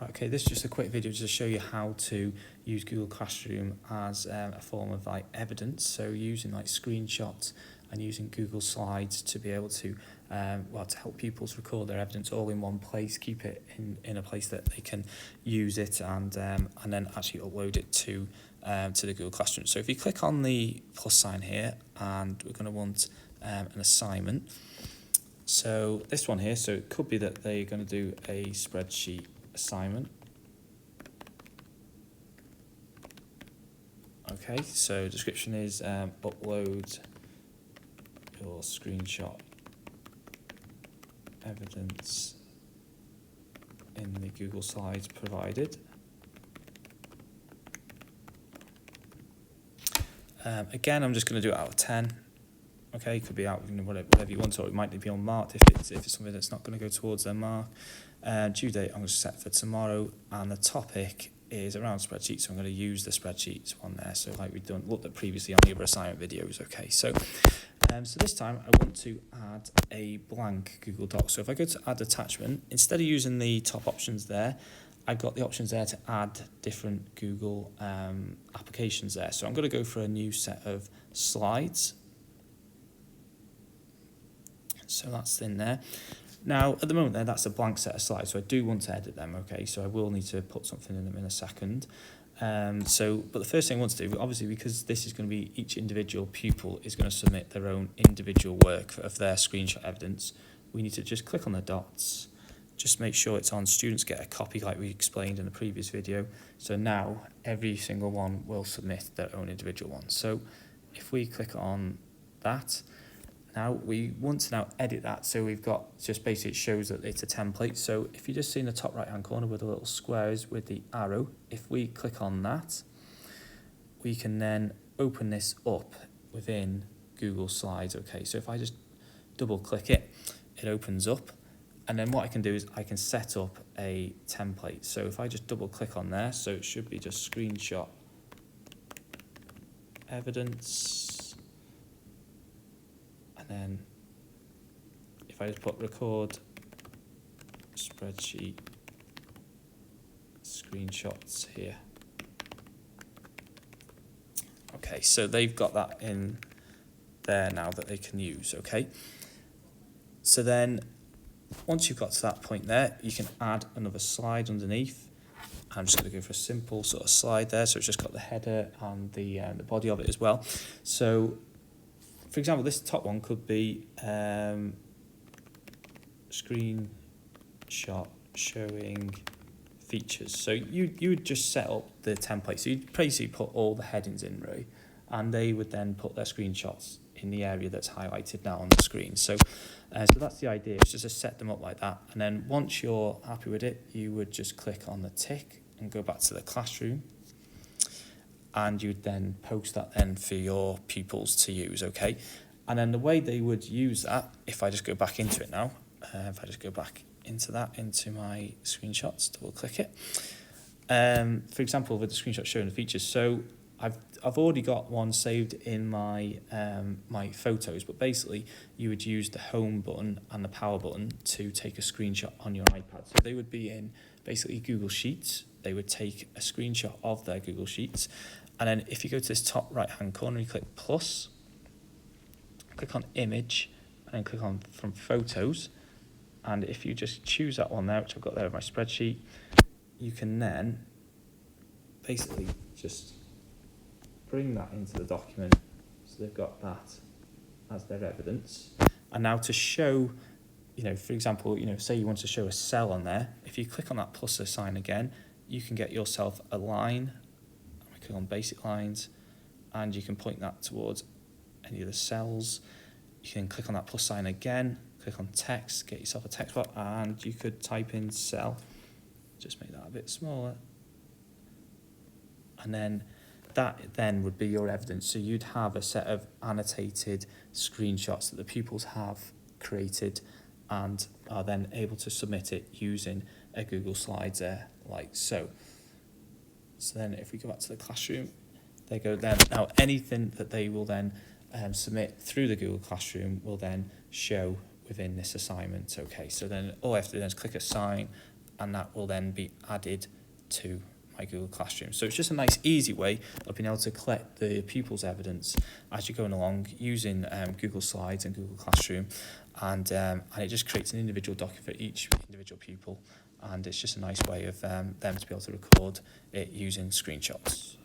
Okay, this is just a quick video to show you how to use Google Classroom as a form of like evidence. So using like screenshots and using Google Slides to be able to, to help pupils record their evidence all in one place, keep it in a place that they can use it and then actually upload it to the Google Classroom. So if you click on the plus sign here, and we're going to want an assignment. So this one here, so it could be that they're going to do a spreadsheet assignment. Okay, so description is upload your screenshot evidence in the Google Slides provided. Again, I'm just going to do it out of 10. Okay, it could be out, whatever you want, or it might be unmarked if it's something that's not going to go towards their mark. Due date I'm going to set for tomorrow, and the topic is around spreadsheets, so I'm going to use the spreadsheets one there. So like we've looked at previously on the other assignment videos. Okay, so this time I want to add a blank Google Doc. So if I go to add attachment, instead of using the top options there, I've got the options there to add different Google applications there. So I'm going to go for a new set of slides. So that's in there. Now, at the moment there, that's a blank set of slides, so I do want to edit them, okay? So I will need to put something in them in a second. But the first thing I want to do, obviously, because this is going to be each individual pupil is going to submit their own individual work of their screenshot evidence, we need to just click on the dots, just make sure it's on students get a copy like we explained in the previous video. So now every single one will submit their own individual one. So if we click on that, now we want to now edit that, so we've got just basically it shows that it's a template. So if you just see in the top right hand corner where the little squares with the arrow, if we click on that, we can then open this up within Google Slides. Okay, so if I just double click it, it opens up, and then what I can do is I can set up a template. So if I just double click on there, so it should be just screenshot evidence. Then if I just put record spreadsheet screenshots here. Okay, so they've got that in there now that they can use, okay? So then once you've got to that point there, you can add another slide underneath. I'm just going to go for a simple sort of slide there, so it's just got the header and the body of it as well. So for example, this top one could be screenshot showing features. So you would just set up the template. So you'd basically put all the headings in, really, and they would then put their screenshots in the area that's highlighted now on the screen. So that's the idea. It's just to set them up like that. And then once you're happy with it, you would just click on the tick and go back to the classroom. And you'd then post that then for your pupils to use, okay? And then the way they would use that, if I just go back into it now, if I just go back into my screenshots, double click it. For example, with the screenshot showing the features, so I've already got one saved in my my photos, but basically you would use the home button and the power button to take a screenshot on your iPad. So they would be in basically Google Sheets. They would take a screenshot of their Google Sheets, and then if you go to this top right hand corner, you click plus, click on image, and then click on from photos, and if you just choose that one there, which I've got there in my spreadsheet, you can then basically just bring that into the document, so they've got that as their evidence. And now to show, for example, say you want to show a cell on there, if you click on that plus sign again, you can get yourself a line. We click on basic lines, and you can point that towards any of the cells. You can click on that plus sign again, click on text, get yourself a text box, and you could type in cell. Just make that a bit smaller. And then that then would be your evidence. So you'd have a set of annotated screenshots that the pupils have created and are then able to submit it using a Google Slides there, like so. So then if we go back to the classroom, they go there. Now anything that they will then submit through the Google Classroom will then show within this assignment. Okay, so then all I have to do is click assign, and that will then be added to my Google Classroom. So it's just a nice, easy way of being able to collect the pupils' evidence as you're going along using Google Slides and Google Classroom, and it just creates an individual document for each individual pupil, and it's just a nice way of them to be able to record it using screenshots.